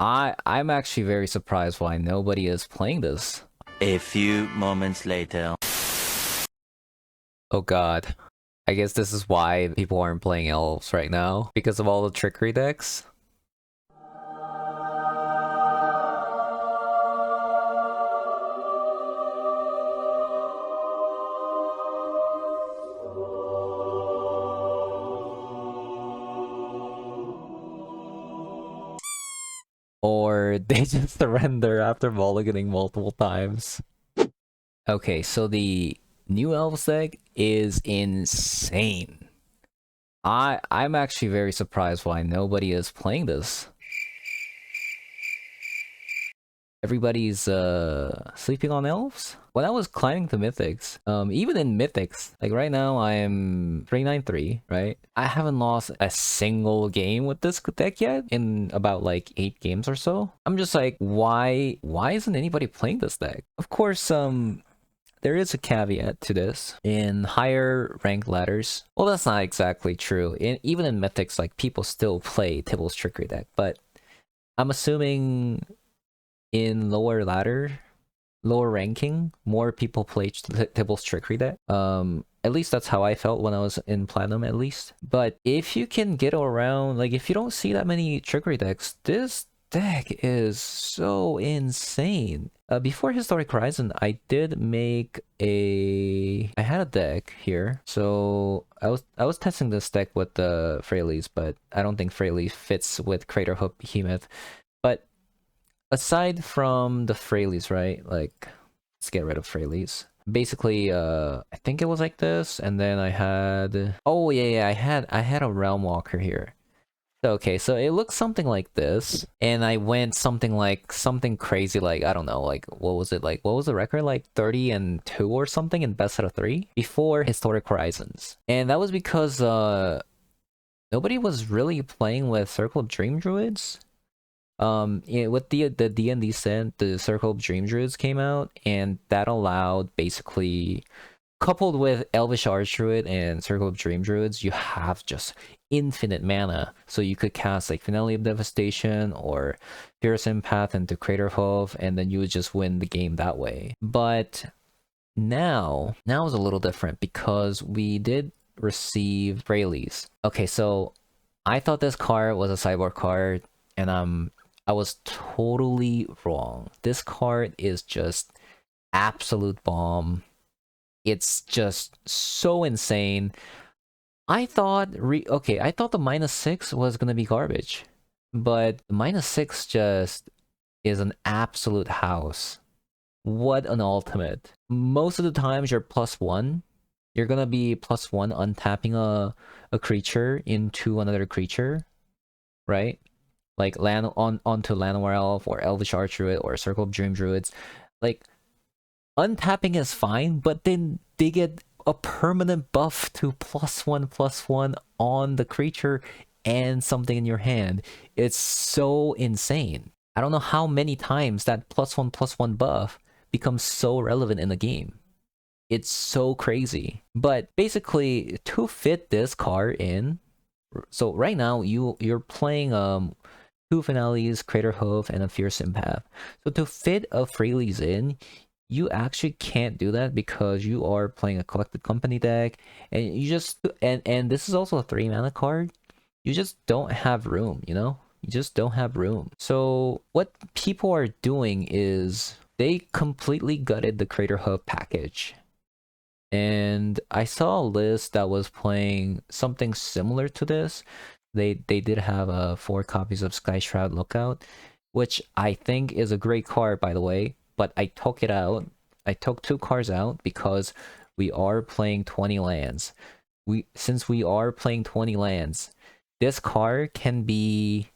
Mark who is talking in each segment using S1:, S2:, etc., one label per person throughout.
S1: I'm actually very surprised why nobody is playing this.
S2: A few moments later.
S1: Oh god. I guess this is why people aren't playing Elves right now, because of all the trickery decks. Or they just surrender after mulliganing multiple times. Okay, so the new Elves deck is insane. I'm actually very surprised why nobody is playing this. Everybody's sleeping on Elves? When I was climbing the Mythics, even in Mythics, like right now I'm 393, right? I haven't lost a single game with this deck yet in about like 8 games or so. I'm just like, why isn't anybody playing this deck? Of course, there is a caveat to this. In higher rank ladders, well, that's not exactly true. Even in Mythics, like people still play Tibble's Trickery deck, but I'm assuming in lower ranking, more people play Tibble's Trickery deck. At least that's how I felt when I was in Platinum, at least. But if you can get around, like if you don't see that many Trickery decks, this deck is so insane. Before Historic Horizon, I did make I had a deck here. So I was testing this deck with the Freyalise, but I don't think Freyalise fits with Craterhoof Behemoth. But aside from the Freyalise, right? Like, let's get rid of Freyalise. Basically, I think it was like this, and then I had... Oh, yeah, I had a Realm Walker here. Okay, so it looks something like this, and I went something crazy, like, I don't know, like, what was it, like, what was the record, like 30-2 or something in best out of 3 before Historic Horizons. And that was because nobody was really playing with Circle of Dream Druids. With the D&D set, the Circle of Dream Druids came out, and that allowed, basically, coupled with Elvish Archdruid and Circle of Dream Druids, you have just infinite mana, so you could cast like Finale of Devastation or Fierce Empath into Craterhoof, and then you would just win the game that way. But now is a little different because we did receive Freyalise. Okay, so I thought this card was a sideboard card, and I was totally wrong. This card is just absolute bomb. It's just so insane. I thought I thought the -6 was gonna be garbage, but the -6 just is an absolute house. What an ultimate. Most of the times you're +1. You're gonna be +1 untapping a creature into another creature, right? Like land onto Llanowar Elf or Elvish Archdruid or Circle of Dream Druids. Like, untapping is fine, but then they get a permanent buff to +1/+1 on the creature and something in your hand. It's so insane. I don't know how many times that +1/+1 buff becomes so relevant in the game. It's so crazy. But basically, to fit this card in, so right now you're playing 2 Finales, Craterhoof, and a Fierce Empath. So to fit a Freyalise in, you actually can't do that because you are playing a Collected Company deck, and you just and this is also a 3 mana card. You just don't have room, you know? You just don't have room. So what people are doing is they completely gutted the Craterhoof package. And I saw a list that was playing something similar to this. They did have 4 copies of Skyshroud Lookout, which I think is a great card, by the way. But I took it out. I took 2 cards out because we are playing 20 lands. Since we are playing 20 lands, this card can be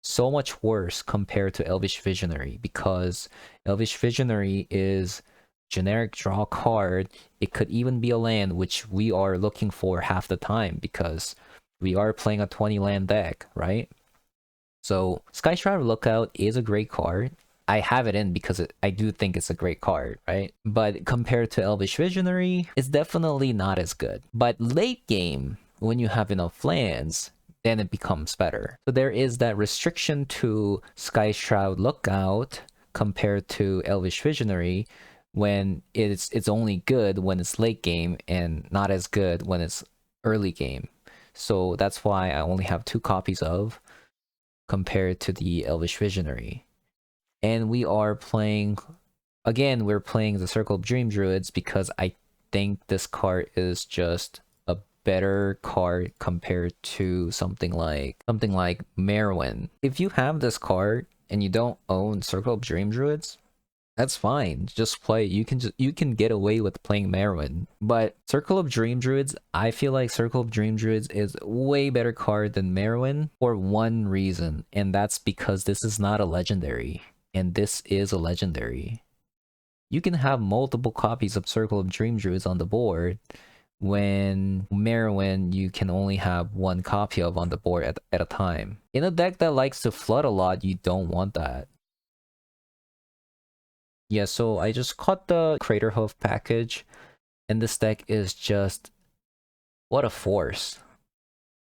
S1: so much worse compared to Elvish Visionary, because Elvish Visionary is generic draw card. It could even be a land, which we are looking for half the time because we are playing a 20 land deck, right? So Skyshroud Lookout is a great card. I have it in because I do think it's a great card, right? But compared to Elvish Visionary, it's definitely not as good. But late game, when you have enough lands, then it becomes better. So there is that restriction to Skyshroud Lookout compared to Elvish Visionary, when it's only good when it's late game and not as good when it's early game. So that's why I only have 2 copies of, compared to the Elvish Visionary. And we are playing, again, we're playing the Circle of Dream Druids because I think this card is just a better card compared to something like Marwyn. If you have this card and you don't own Circle of Dream Druids, that's fine. Just play. You can get away with playing Marwyn. But Circle of Dream Druids, I feel like Circle of Dream Druids is a way better card than Marwyn for one reason, and that's because this is not a legendary, and this is a legendary. You can have multiple copies of Circle of Dream Druids on the board, when Marwyn you can only have 1 copy of on the board at a time. In a deck that likes to flood a lot, you don't want that. Yeah, so I just caught the Craterhoof package, and this deck is just... what a force.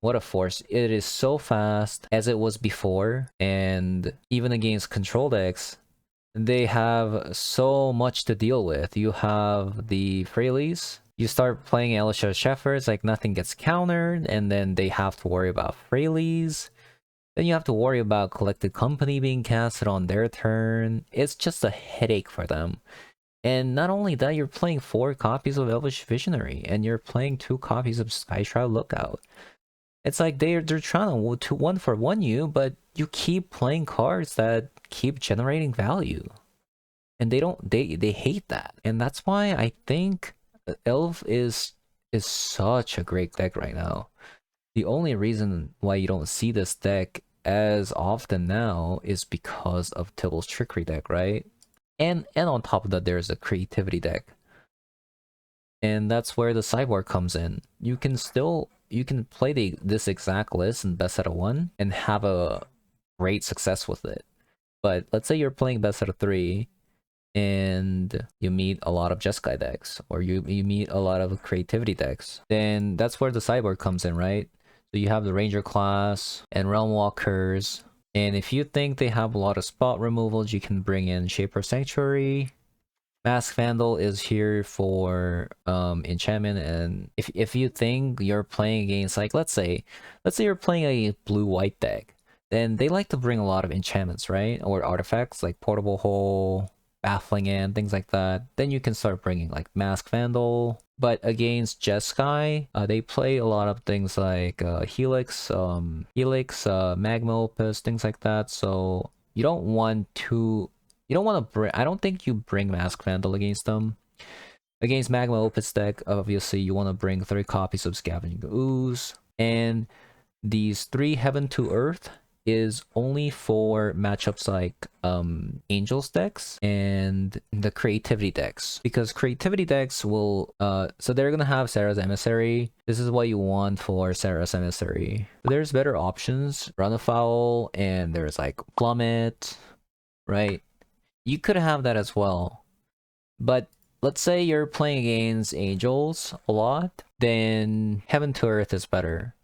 S1: What a force. It is so fast as it was before, and even against control decks, they have so much to deal with. You have the Freyalise. You start playing Elisha Shepherds, like nothing gets countered, and then they have to worry about Freyalise. Then you have to worry about Collected Company being casted on their turn. It's just a headache for them. And not only that, you're playing 4 copies of Elvish Visionary, and you're playing 2 copies of Skyshroud Lookout. It's like they're trying to 1-for-1 you, but you keep playing cards that keep generating value. And they hate that. And that's why I think Elf is such a great deck right now. The only reason why you don't see this deck as often now is because of Tibble's Trickery deck, right? And on top of that, there's a Creativity deck. And that's where the sideboard comes in. You can play this exact list in best out of 1 and have a great success with it. But let's say you're playing best out of 3 and you meet a lot of Jeskai decks, or you meet a lot of Creativity decks, then that's where the sideboard comes in, right? So you have the Ranger class and Realm Walkers, and if you think they have a lot of spot removals, you can bring in Shaper Sanctuary. Mask Vandal is here for enchantment, and if you think you're playing against, like, let's say you're playing a blue-white deck, then they like to bring a lot of enchantments, right? Or artifacts like Portable Hole, Baffling End, things like that. Then you can start bringing like Mask Vandal. But against Jeskai, they play a lot of things like Helix, Magma Opus, things like that. So you don't want to bring... I don't think you bring Mask Vandal against them. Against Magma Opus deck, obviously you want to bring 3 copies of Scavenging Ooze. And these 3 Heaven to Earth is only for matchups like Angels decks and the Creativity decks, because Creativity decks will so they're gonna have Sarah's Emissary. This is what you want for Sarah's Emissary. There's better options, Run Afoul, and there's like Plummet, right? You could have that as well, but let's say you're playing against Angels a lot, then Heaven to Earth is better.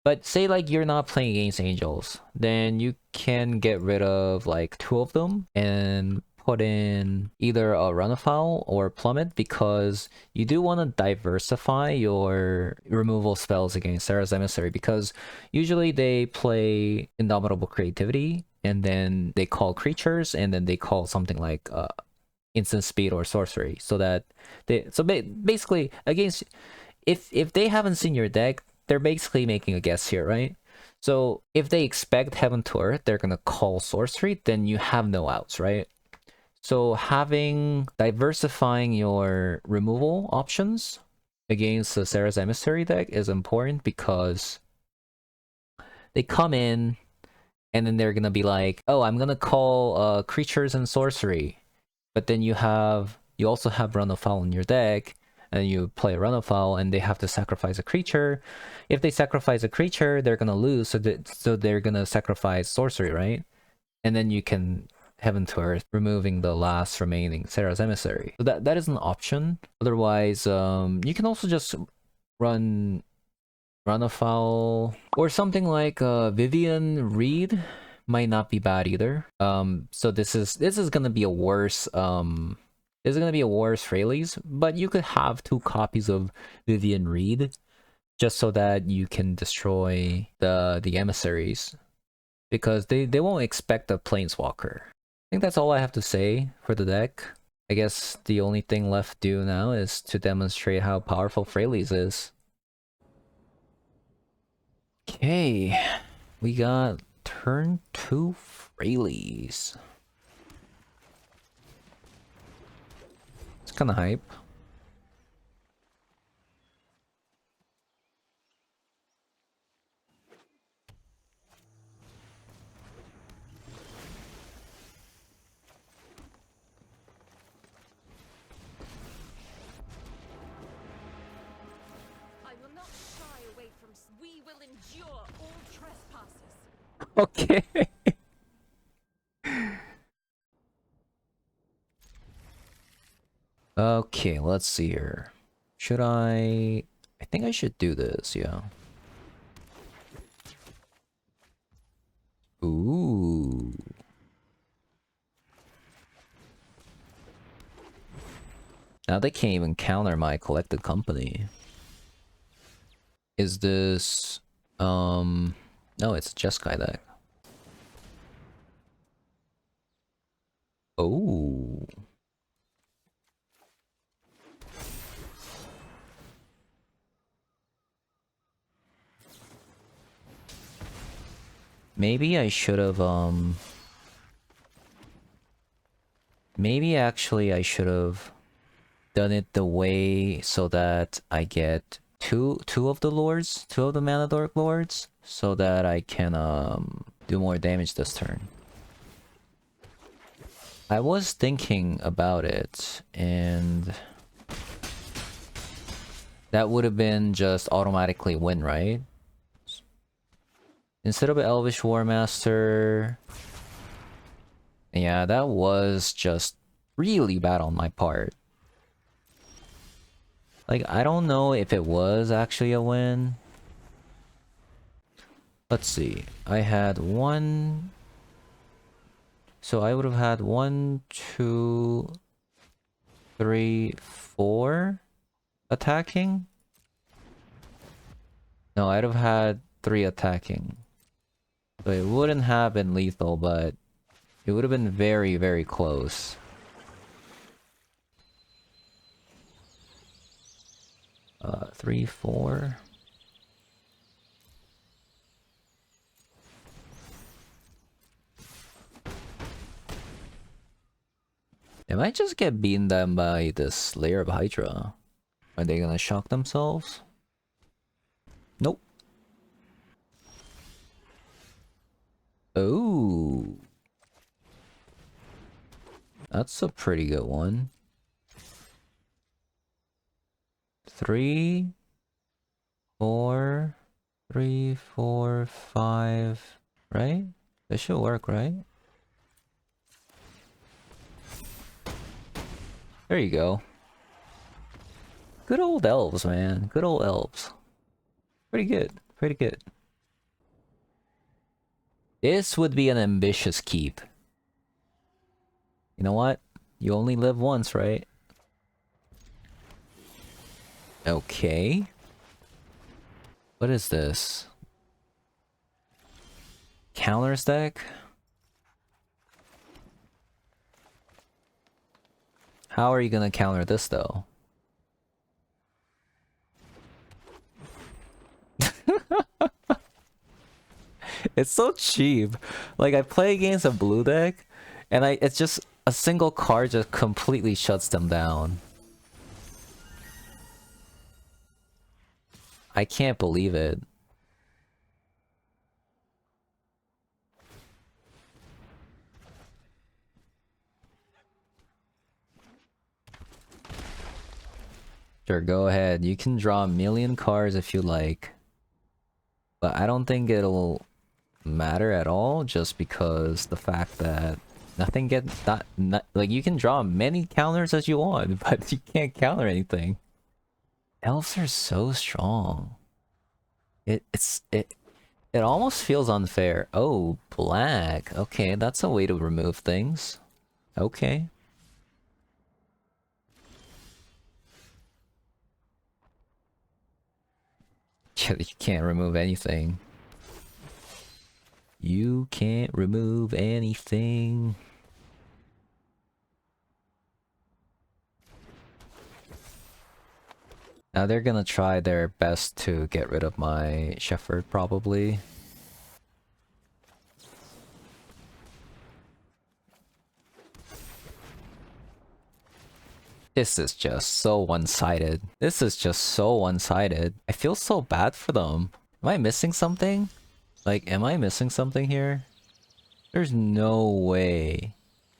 S1: But say like you're not playing against Angels, then you can get rid of like 2 of them and put in either a Run Afoul or Plummet, because you do want to diversify your removal spells against Sarah's Emissary, because usually they play Indomitable Creativity and then they call creatures and then they call something like instant speed or sorcery, so that basically against, if they haven't seen your deck, they're basically making a guess here, right? So if they expect Heaven to Earth, they're gonna call sorcery, then you have no outs, right? So diversifying your removal options against the Sarah's Emissary deck is important, because they come in and then they're gonna be like, oh, I'm gonna call creatures and sorcery, but then you also have Run Afoul in your deck, and you play Run Afoul and they have to sacrifice a creature. If they sacrifice a creature, they're gonna lose, so they're gonna sacrifice sorcery, right? And then you can Heaven to Earth, removing the last remaining Sarah's Emissary. So that is an option. Otherwise, you can also just run Run afoul. Or something like Vivian Reed might not be bad either. So this is gonna be a worse this is gonna be a worse Freyalise, but you could have 2 copies of Vivian Reed just so that you can destroy the emissaries. Because they won't expect a Planeswalker. I think that's all I have to say for the deck. I guess the only thing left to do now is to demonstrate how powerful Freyalise is. Okay, we got turn 2 Freyalise. It's kind of hype.
S3: We will endure all trespassers.
S1: Okay. Okay, let's see here. Should I think I should do this, yeah. Ooh. Now they can't even counter my collected company. Is this no, it's a Jeskai deck. Oh. Maybe I should have maybe actually I should have done it the way so that I get two of the lords, 2 of the Mana Dork lords, so that I can do more damage this turn. I was thinking about it, and that would have been just automatically win, right? Instead of Elvish War Master, yeah, that was just really bad on my part. Like, I don't know if it was actually a win. Let's see. I had 1... So I would have had 1, 2, 3, 4 attacking? No, I'd have had 3 attacking. So it wouldn't have been lethal, but it would have been very, very close. Three, 4. They might just get beaten down by this layer of Hydra. Are they gonna shock themselves? Nope. Oh. That's a pretty good one. 3, 4, 3, 4, 5, right? This should work, right? There you go. Good old elves, man. Good old elves. Pretty good. Pretty good. This would be an ambitious keep. You know what? You only live once, right? Okay. What is this? Counters deck? How are you gonna counter this though? It's so cheap. Like, I play against a blue deck, and it's just a single card just completely shuts them down. I can't believe it. Sure, go ahead. You can draw a million cards if you like. But I don't think it'll matter at all, just because the fact that nothing gets... Not like, you can draw many counters as you want, but you can't counter anything. Elves are so strong. It almost feels unfair. Oh, black. Okay, that's a way to remove things. Okay. You can't remove anything. You can't remove anything. Now they're gonna try their best to get rid of my Shepherd, probably. This is just so one-sided. This is just so one-sided. I feel so bad for them. Am I missing something? Like, am I missing something here? There's no way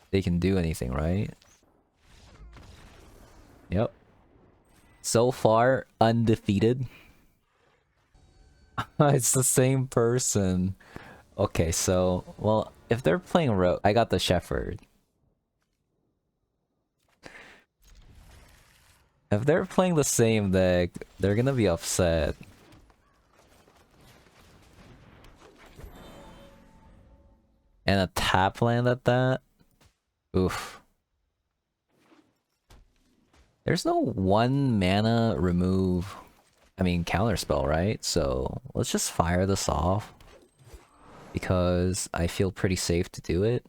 S1: they can do anything, right? Yep. So far, undefeated. It's the same person. Okay, so, well, if they're playing Rogue, I got the Shepherd. If they're playing the same deck, they're gonna be upset. And a tap land at that? Oof. There's no 1 mana remove, I mean counterspell, right? So let's just fire this off. Because I feel pretty safe to do it.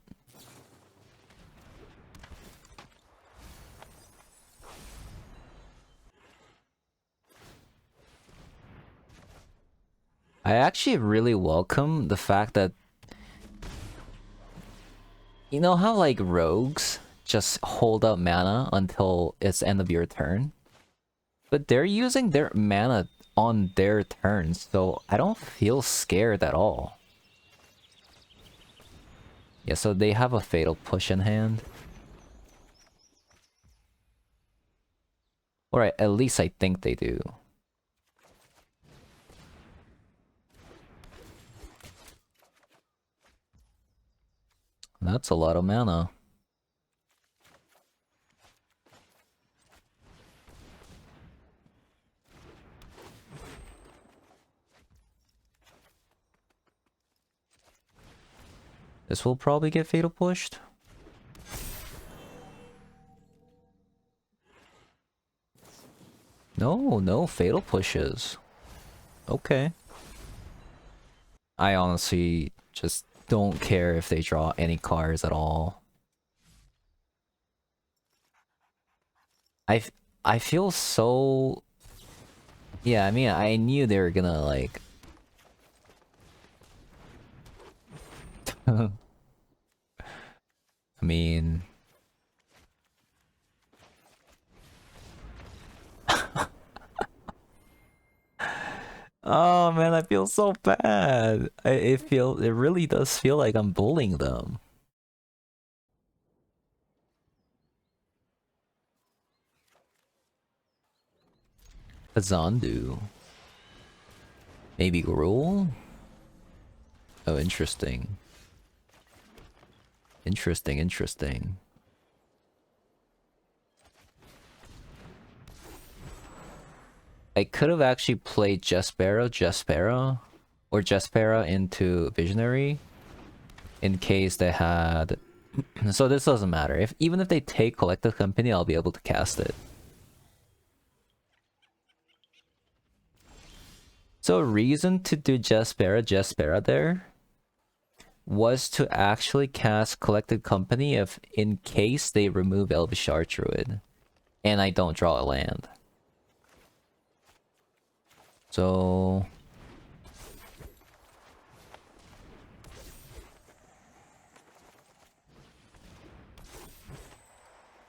S1: I actually really welcome the fact that... You know how like rogues just hold up mana until it's end of your turn? But they're using their mana on their turn, so I don't feel scared at all. Yeah, so they have a Fatal Push in hand. Alright, at least I think they do. That's a lot of mana. This will probably get Fatal Pushed. No, no Fatal Pushes. Okay. I honestly just don't care if they draw any cards at all. I feel so... Yeah, I mean, I knew they were gonna, like... I mean... Oh man, I feel so bad. It really does feel like I'm bullying them. Azandu. Maybe Gruul? Oh, interesting. Interesting, interesting. I could have actually played Jespera, or Jespera into Visionary in case they had... So this doesn't matter. Even if they take Collective Company, I'll be able to cast it. So reason to do Jespera there was to actually cast Collected Company if in case they remove Elvish Archdruid and I don't draw a land. So...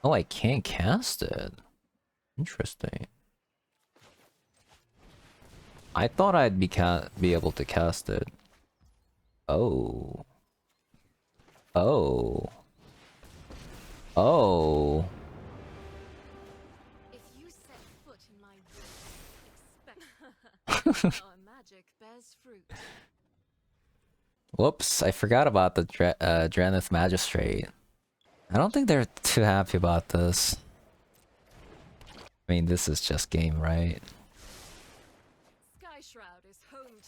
S1: Oh, I can't cast it. Interesting. I thought I'd be able to cast it. Oh. Oh. Oh.
S3: If you set foot in my room, expect our magic bears fruit.
S1: Whoops, I forgot about the Dranith Magistrate. I don't think they're too happy about this. I mean, this is just game, right?
S3: Skyshroud is home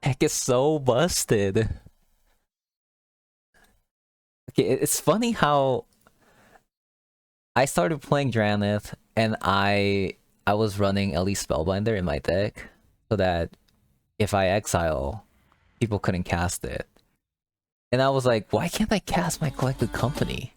S1: Heck, is so busted. Okay, it's funny how I started playing Dranith and I was running Ellie Spellbinder in my deck so that if I exile, people couldn't cast it. And I was like, why can't I cast my Collected Company?